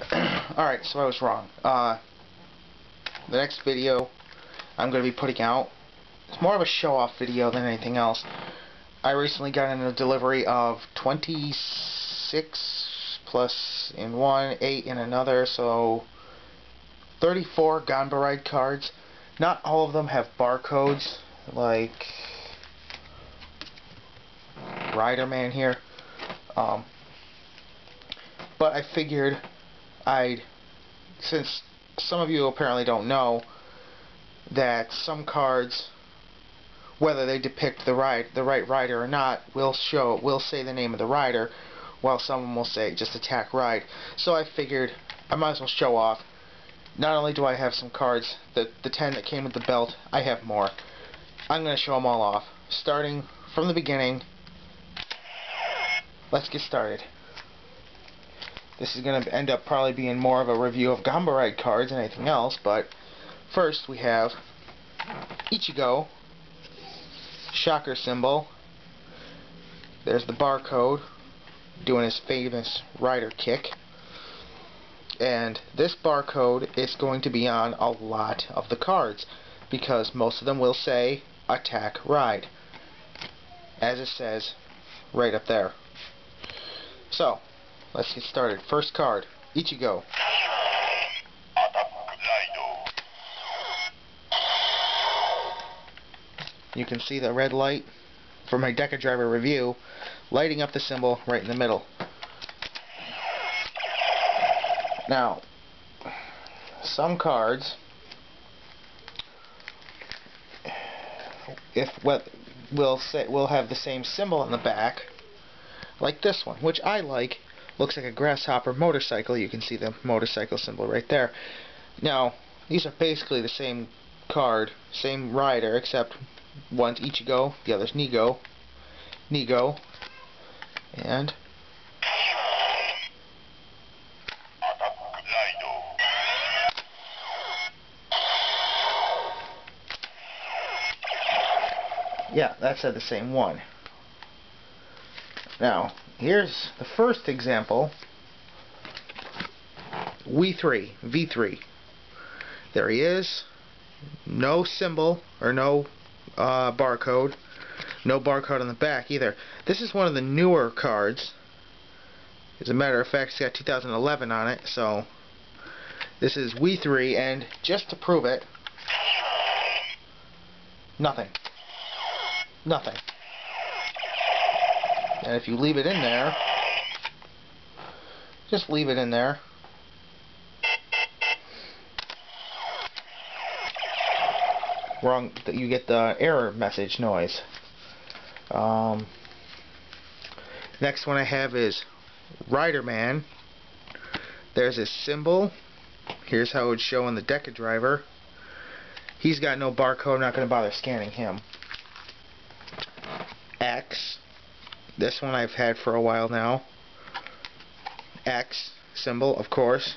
Alright, so I was wrong. The next video I'm going to be putting out, it's more of a show-off video than anything else. I recently got in a delivery of 26 plus in one, 8 in another, so 34 Ganbaride cards. Not all of them have barcodes, like Riderman here. But I figured since some of you apparently don't know that some cards, whether they depict the right rider or not, will say the name of the rider, while some will say just attack ride. So I figured I might as well show off. Not only do I have some cards, the 10 that came with the belt, I have more. I'm going to show them all off, starting from the beginning. Let's get started. This is going to end up probably being more of a review of Ganbaride cards than anything else, but first we have Ichigo, shocker symbol. There's the barcode, doing his famous rider kick. And this barcode is going to be on a lot of the cards, because most of them will say attack ride, as it says right up there. So, let's get started. First card, Ichigo. You can see the red light from my Decadriver review lighting up the symbol right in the middle. Now, some cards, will have the same symbol on the back, like this one, which I like. Looks like a grasshopper motorcycle. You can see the motorcycle symbol right there. Now, these are basically the same card, same rider, except one's Ichigo, the other's Nigo, and yeah, that's the same one. Now, here's the first example. V3. There he is. No symbol, or no barcode. No barcode on the back either. This is one of the newer cards. As a matter of fact, it's got 2011 on it, so this is V3, and just to prove it, nothing. And if you leave it in there, just leave it in there, you get the error message noise. Next one I have is Riderman. There's his symbol. Here's how it would show in the Decadriver. He's got no barcode. I'm not going to bother scanning him. X. This one I've had for a while now. X symbol, of course.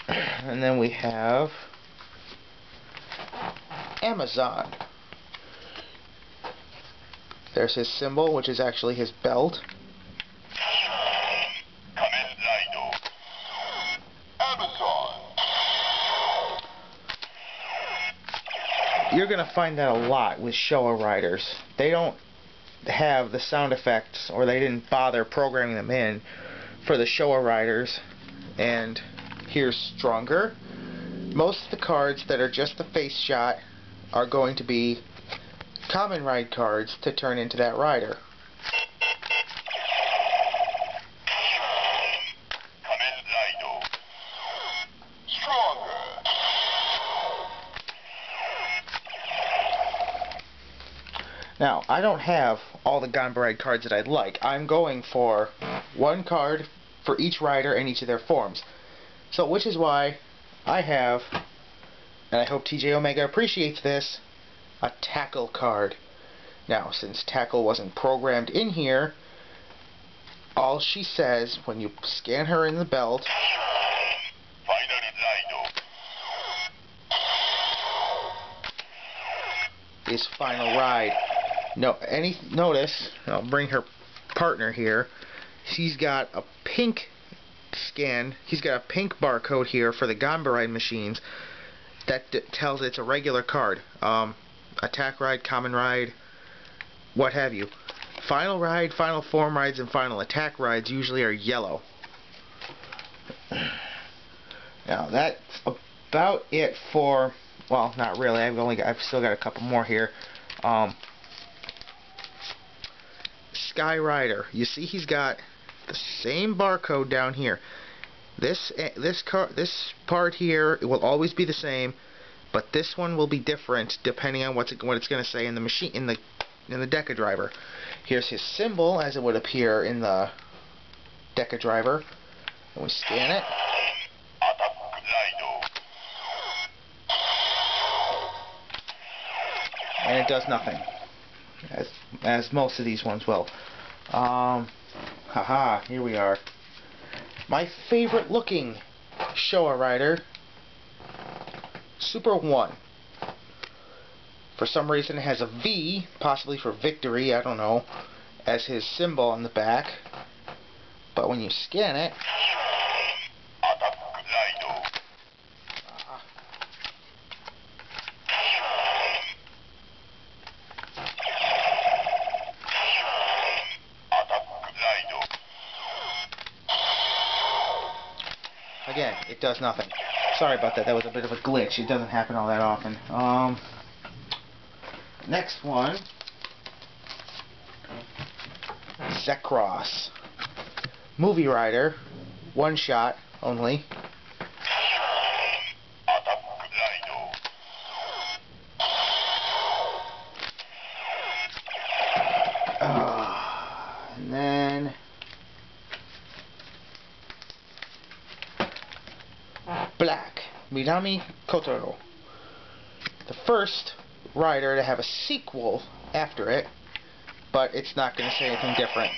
And then we have Amazon. There's his symbol, which is actually his belt. You're going to find that a lot with Showa riders. They don't have the sound effects, or they didn't bother programming them in for the Showa riders. And here's Stronger. Most of the cards that are just the face shot are going to be Kamen ride cards to turn into that rider. Now, I don't have all the Ganbaride cards that I'd like. I'm going for one card for each rider and each of their forms. So, which is why I have, and I hope TJ Omega appreciates this, a Tackle card. Now, since Tackle wasn't programmed in here, all she says when you scan her in the belt is Final Ride. Notice, I'll bring her partner here. She's got a pink scan. He's got a pink barcode here for the Ganbaride machines that tells it's a regular card. Attack Ride, Kamen Ride, what have you. Final Ride, Final Form Rides, and Final Attack Rides usually are yellow. Now that's about it for, well, not really. I've still got a couple more here. Sky Rider. You see, he's got the same barcode down here. This part here, it will always be the same, but this one will be different depending on what it's going to say in the machine, in the Decadriver. Here's his symbol as it would appear in the Decadriver. And we scan it. And it does nothing, as most of these ones will. Haha, here we are. My favorite looking Showa Rider, Super 1. For some reason it has a V, possibly for victory, I don't know, as his symbol on the back. But when you scan it, again, it does nothing. Sorry about that. That was a bit of a glitch. It doesn't happen all that often. Next one, Zekross. Movie Rider, one shot only. And then Black, Minami Kotaro. The first rider to have a sequel after it, but it's not going to say anything different.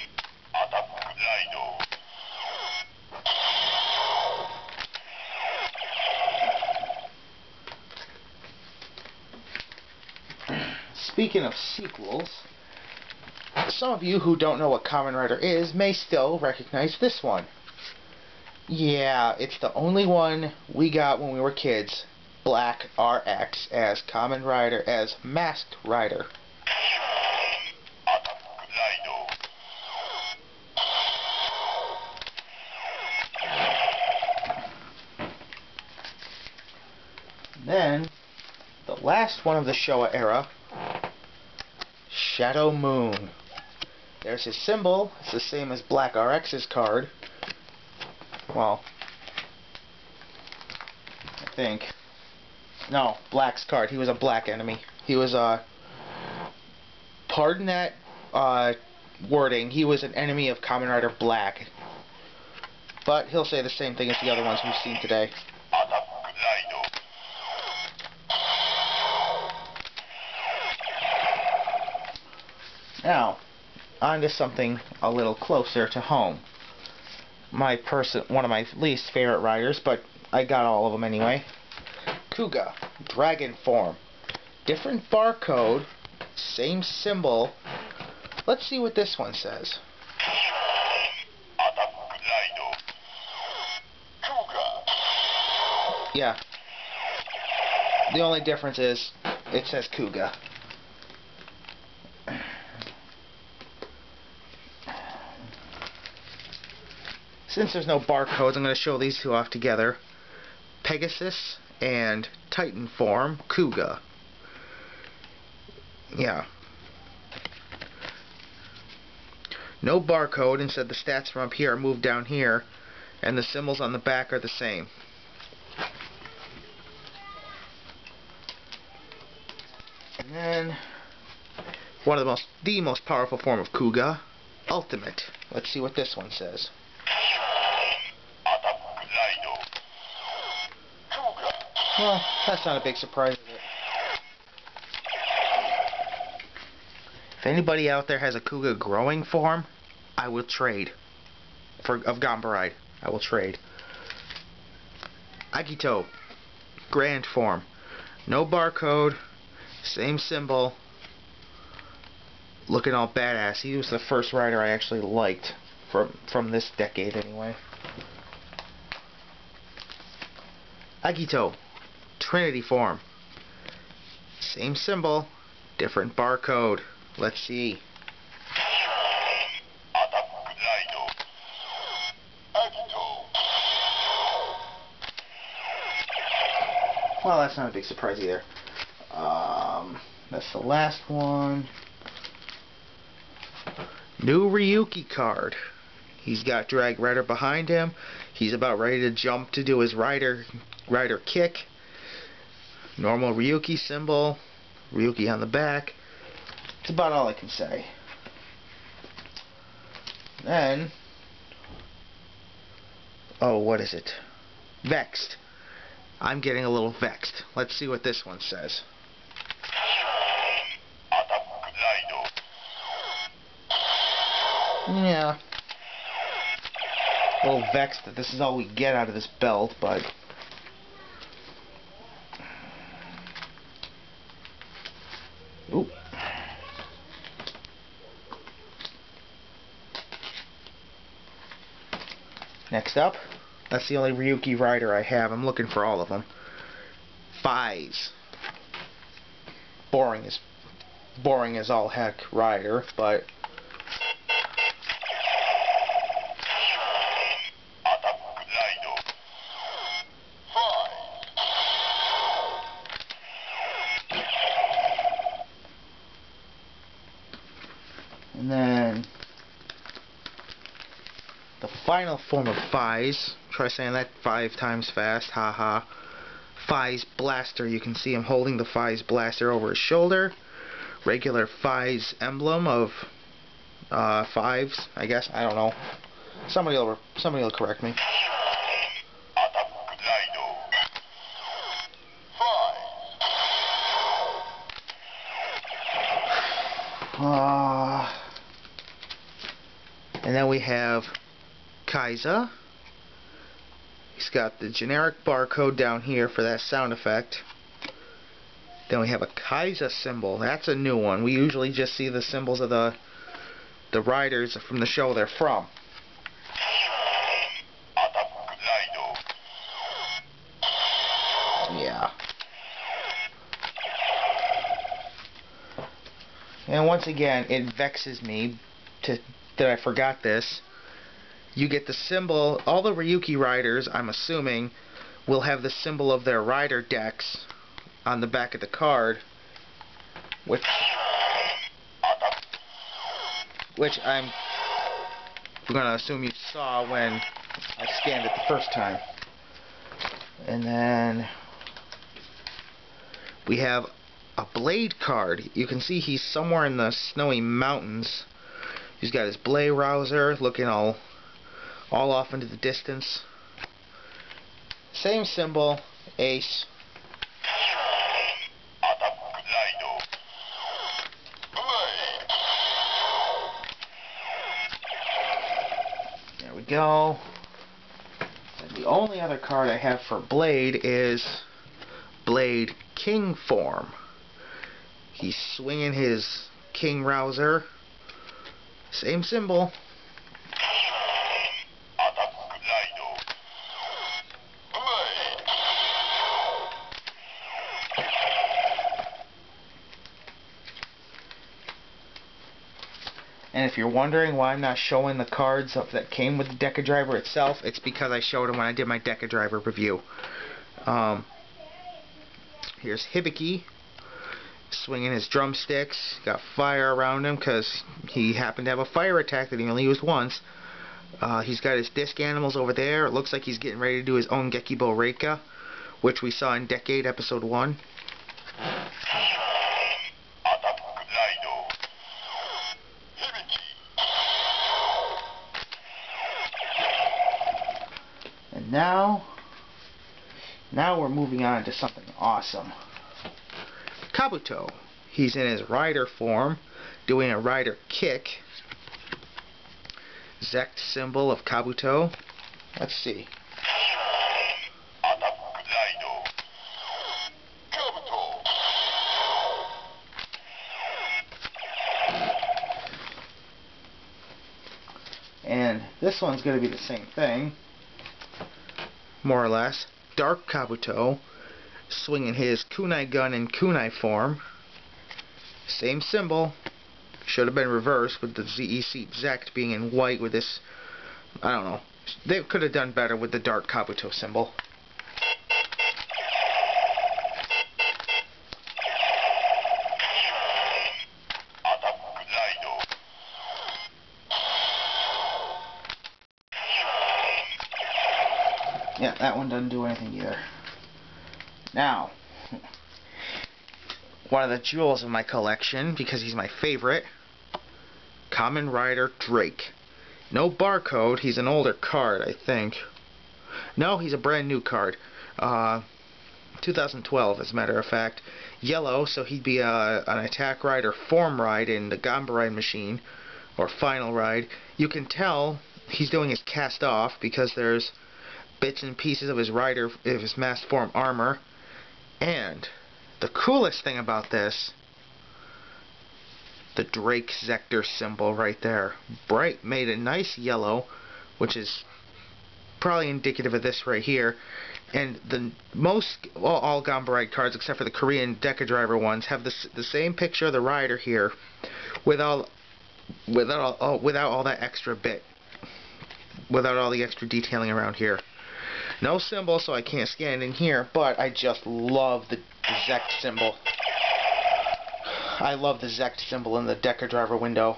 Speaking of sequels, some of you who don't know what Kamen Rider is may still recognize this one. Yeah, it's the only one we got when we were kids. Black RX as Kamen Rider, as Masked Rider. Then, the last one of the Showa era, Shadow Moon. There's his symbol. It's the same as Black RX's card. Well, I think. No, Black's card. He was a black enemy. He was pardon that wording, he was an enemy of Kamen Rider Black. But he'll say the same thing as the other ones we've seen today. Now, on to something a little closer to home. One of my least favorite riders, but I got all of them anyway. Kuga, dragon form. Different barcode, same symbol. Let's see what this one says. Yeah. The only difference is it says Kuga. Since there's no barcodes, I'm going to show these two off together. Pegasus and Titan form, Kuga. Yeah. No barcode, instead the stats from up here are moved down here, and the symbols on the back are the same. And then, the most powerful form of Kuga, Ultimate. Let's see what this one says. Well, that's not a big surprise, is it? If anybody out there has a Kuga growing form, I will trade. Of Ganbaride, I will trade. Agito, grand form. No barcode, same symbol, looking all badass. He was the first rider I actually liked from this decade anyway. Agito, Trinity form. Same symbol, different barcode. Let's see. Well, that's not a big surprise either. That's the last one. New Ryuki card. He's got Drag Rider behind him. He's about ready to jump to do his rider kick. Normal Ryuki symbol. Ryuki on the back. That's about all I can say. Then, oh, what is it? Vexed. I'm getting a little vexed. Let's see what this one says. Yeah. A little vexed that this is all we get out of this belt, but... Oop. Next up, that's the only Ryuki rider I have. I'm looking for all of them. Fies. Boring as all heck rider, but... And then the final form of Fies. Try saying that 5 times fast. Haha. Fies Blaster. You can see him holding the Fies Blaster over his shoulder. Regular Fies emblem of 5s, I guess. I don't know. Somebody will correct me. And then we have Kaiza. He's got the generic barcode down here for that sound effect. Then we have a Kaiza symbol. That's a new one. We usually just see the symbols of the riders from the show they're from. Yeah. And once again, it vexes me that I forgot this. You get the symbol, all the Ryuki riders, I'm assuming, will have the symbol of their rider decks on the back of the card, which I'm going to assume you saw when I scanned it the first time. And then we have a Blade card. You can see he's somewhere in the snowy mountains. He's got his Blade Rouser looking all off into the distance. Same symbol, Ace. There we go. And the only other card I have for Blade is Blade King form. He's swinging his King Rouser. Same symbol. And if you're wondering why I'm not showing the cards that came with the Decadriver itself, it's because I showed them when I did my Decadriver review. Here's Hibiki, swinging his drumsticks, got fire around him because he happened to have a fire attack that he only used once. He's got his disc animals over there. It looks like he's getting ready to do his own Gekibo Reika, which we saw in Decade Episode 1. And now we're moving on to something awesome. Kabuto. He's in his rider form, doing a rider kick. Zect symbol of Kabuto. Let's see. This one's going to be the same thing, more or less. Dark Kabuto, swinging his kunai gun in kunai form. Same symbol. Should have been reversed with the ZEC Zect being in white with this. I don't know. They could have done better with the Dark Kabuto symbol. Yeah, that one doesn't do anything either. Now, one of the jewels of my collection, because he's my favorite, Kamen Rider Drake. No barcode, he's an older card, I think. No, he's a brand new card. 2012, as a matter of fact. Yellow, so he'd be an attack ride or form ride in the Ganbaride machine, or final ride. You can tell he's doing his cast off because there's bits and pieces of his rider, of his mass form armor. And the coolest thing about this, the Drake Zector symbol right there. Bright made a nice yellow, which is probably indicative of this right here. And the all Ganbaride cards, except for the Korean Decadriver ones, have the same picture of the rider here, without all that extra bit, without all the extra detailing around here. No symbol, so I can't scan it in here, but I just love the Zect symbol. I love the Zect symbol in the Decadriver window.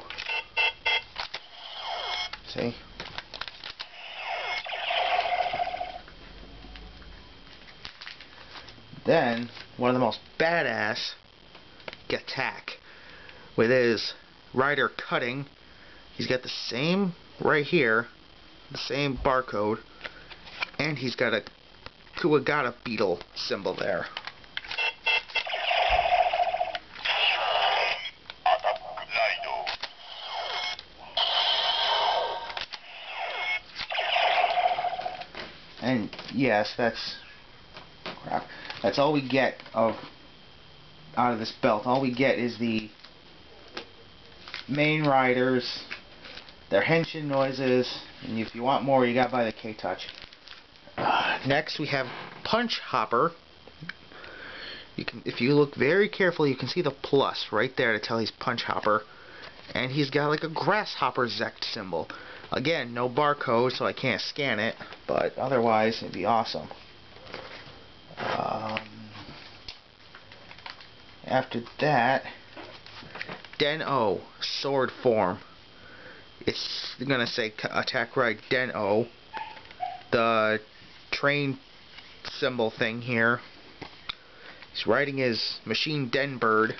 See? Then, one of the most badass, Attack, with his rider cutting. He's got the same right here, the same barcode, and he's got a Kuwagata beetle symbol there. And yes, that's crap. That's all we get out of this belt. All we get is the main riders, their henshin noises, and if you want more, you gotta buy the K-Touch. Next, we have Punch Hopper. If you look very carefully, you can see the plus right there to tell he's Punch Hopper, and he's got like a grasshopper Zect symbol. Again, no barcode, so I can't scan it, but otherwise, it'd be awesome. After that, Den-O, sword form. It's gonna say attack ride Den-O. The train symbol thing here. He's riding his machine Den Bird.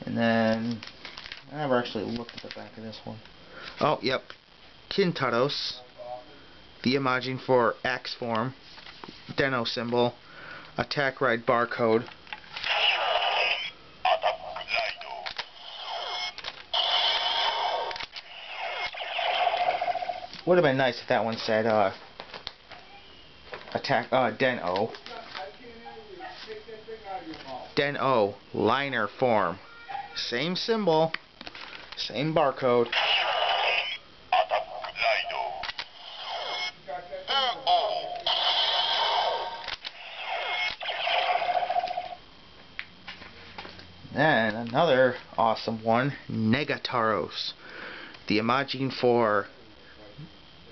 And then, I never actually looked at the back of this one. Oh, yep. Kintaros. The imaging for axe form. Den-O symbol. Attack ride barcode. Would have been nice if that one said attack Den-O. Den-O liner form. Same symbol, same barcode. Then another awesome one, Negataros. The imaging for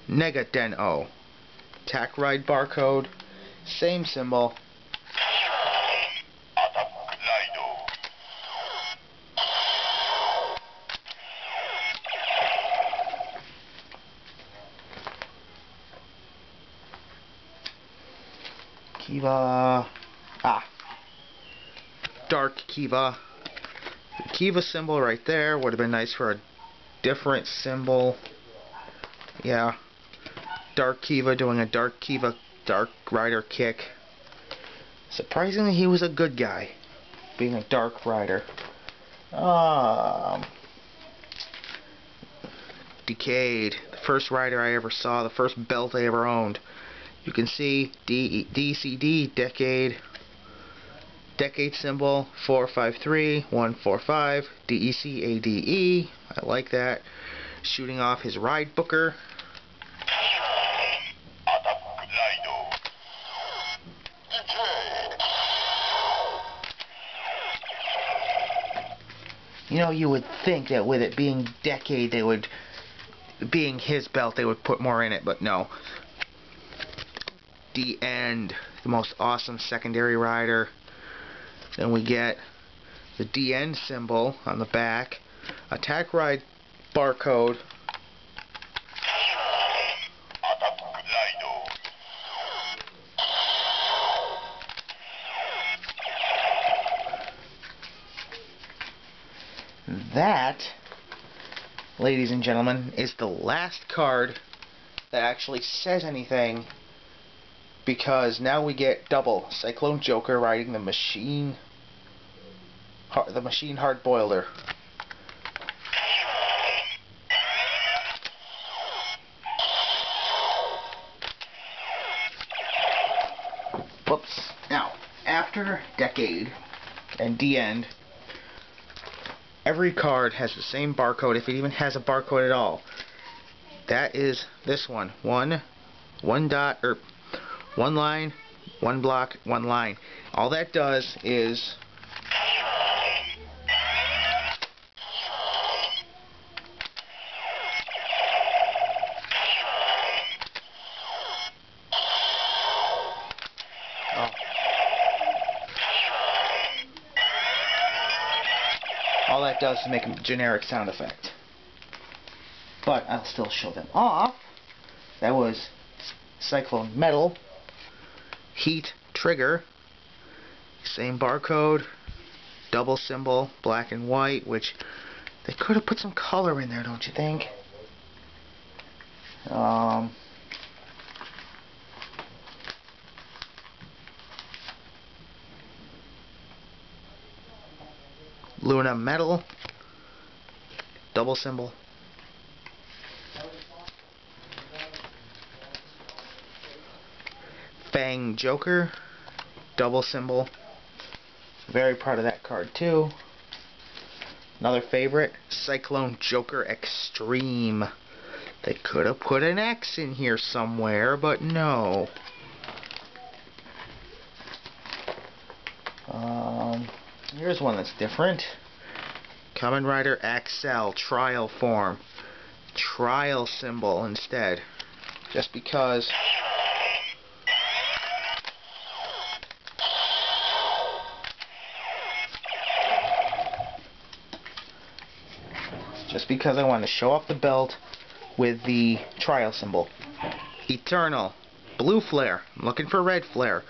Nega Den-O. Attack ride barcode, same symbol. Kiva. Dark Kiva. The Kiva symbol right there would have been nice for a different symbol. Yeah. Dark Kiva doing a Dark Kiva Dark Rider kick. Surprisingly, he was a good guy, being a Dark Rider. Decade. The first rider I ever saw, the first belt I ever owned. You can see DCD, decade symbol, 453 145, DECADE. I like that. Shooting off his ride booker. You know, you would think that with it being decade, being his belt, they would put more in it, but no. The End, the most awesome secondary rider. Then we get the DN symbol on the back, attack ride barcode, that, ladies and gentlemen, is the last card that actually says anything, because now we get double Cyclone Joker riding the machine hard boiler. Whoops. Now, after Decade and the End, every card has the same barcode, if it even has a barcode at all. That is this one. One line, one block, one line. All that does is all that does is make a generic sound effect. But I'll still show them off. That was Cyclone Metal, Heat Trigger, same barcode, double symbol, black and white, which they could have put some color in there, don't you think? Luna Metal, double symbol. Fang Joker, double symbol. Very proud of that card too. Another favorite, Cyclone Joker Extreme. They could have put an X in here somewhere, but no. Here's one that's different. Kamen Rider XL Trial Form. Trial symbol instead. Just because I want to show off the belt with the trial symbol. Eternal. Blue flare. I'm looking for red flare.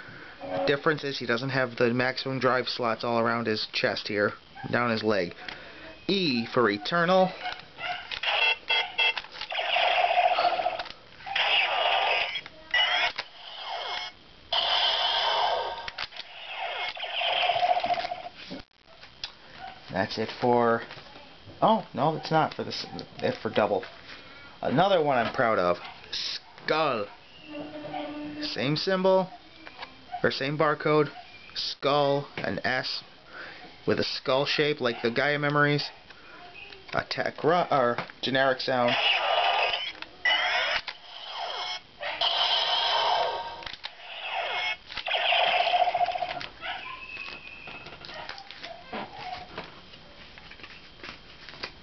Difference is he doesn't have the maximum drive slots all around his chest here, down his leg. E for Eternal. That's it for... Oh, no, it's not for this. It's for double. Another one I'm proud of. Skull. Same symbol, or same barcode. Skull, an S with a skull shape like the Gaia Memories. Attack or generic sound.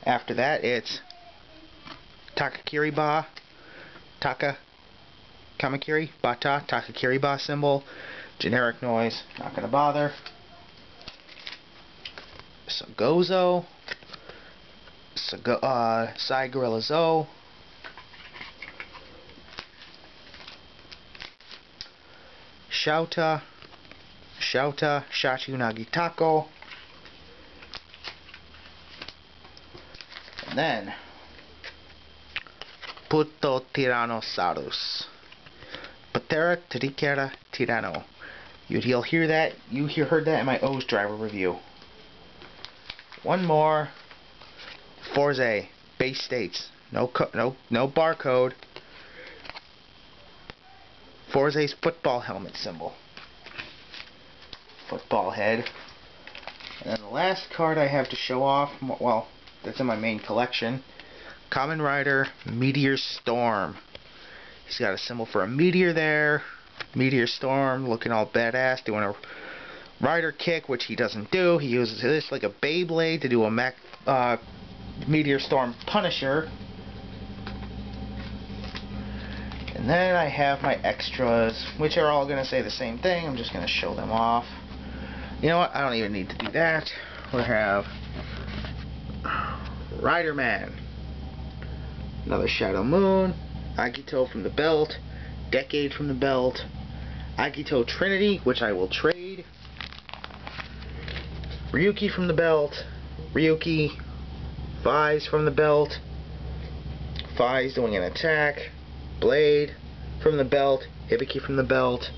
After that, it's Takakiri Ba, Kamakiri, Bata, Takakiri Ba symbol, generic noise, not gonna bother. Sagozo, Sai Gorilla Zo, Shouta, Shachi Nagitako. And then Puto Tyrannosaurus, Patera Tricera Tyranno. You'll hear that. You heard that in my O's driver review. One more. Forze base states. No barcode. Forze's football helmet symbol. Football head. And then the last card I have to show off, well, that's in my main collection, Kamen Rider Meteor Storm. He's got a symbol for a meteor there. Meteor Storm, looking all badass, doing a rider kick, which he doesn't do. He uses this like a Beyblade to do a Meteor Storm Punisher. And then I have my extras, which are all going to say the same thing. I'm just going to show them off. You know what? I don't even need to do that. We have Rider Man, another Shadow Moon, Agito from the belt, Decade from the belt, Agito Trinity, which I will trade, Ryuki from the belt, Ryuki, Vise from the belt, Vise doing an attack, Blade from the belt, Hibiki from the belt,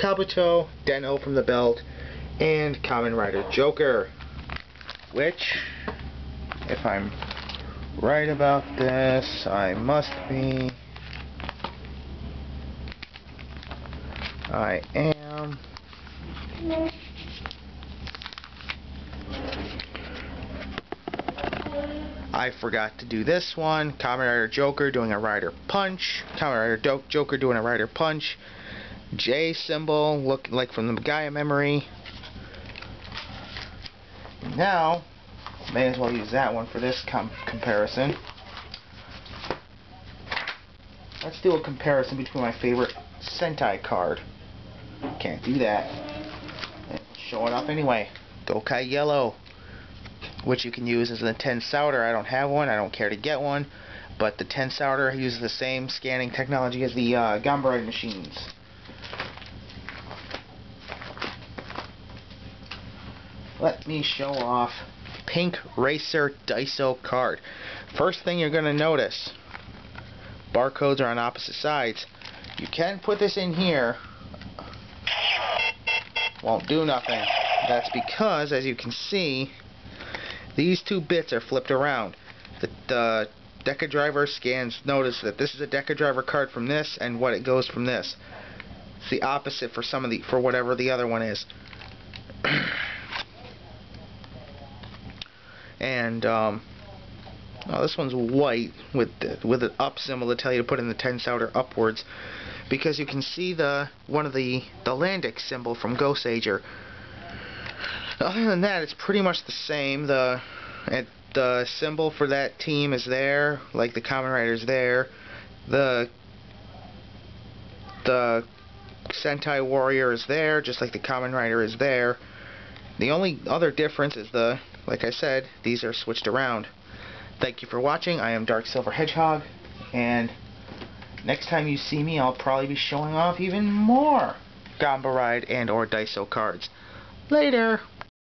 Kabuto, Den-O from the belt, and Kamen Rider Joker, which, if I'm right about this, I must be. I am. I forgot to do this one. Kamen Rider Joker doing a Rider Punch. Kamen Rider Joker doing a Rider Punch. J symbol, looking like from the Gaia memory. Now, may as well use that one for this comparison. Let's do a comparison between my favorite Sentai card. Can't do that. Show it off anyway. Dokai Yellow, which you can use as a 10 souter. I don't have one. I don't care to get one. But the 10 souter uses the same scanning technology as the Ganbaride machines. Let me show off Pink Racer Daiso card. First thing you're going to notice, barcodes are on opposite sides. You can put this in here. Won't do nothing. That's because, as you can see, these two bits are flipped around. The Decadriver scans notice that this is a Decadriver card from this, and what it goes from this. It's the opposite for whatever the other one is. And this one's white with an up symbol to tell you to put in the 10 souter upwards, because you can see one of the Landic symbol from Ghostager. Other than that, it's pretty much the same. The symbol for that team is there, like the Kamen Rider's there. The Sentai Warrior is there, just like the Kamen Rider is there. The only other difference is like I said, these are switched around. Thank you for watching. I am Dark Silver Hedgehog, and next time you see me, I'll probably be showing off even more Ganbaride and or Daiso cards. Later!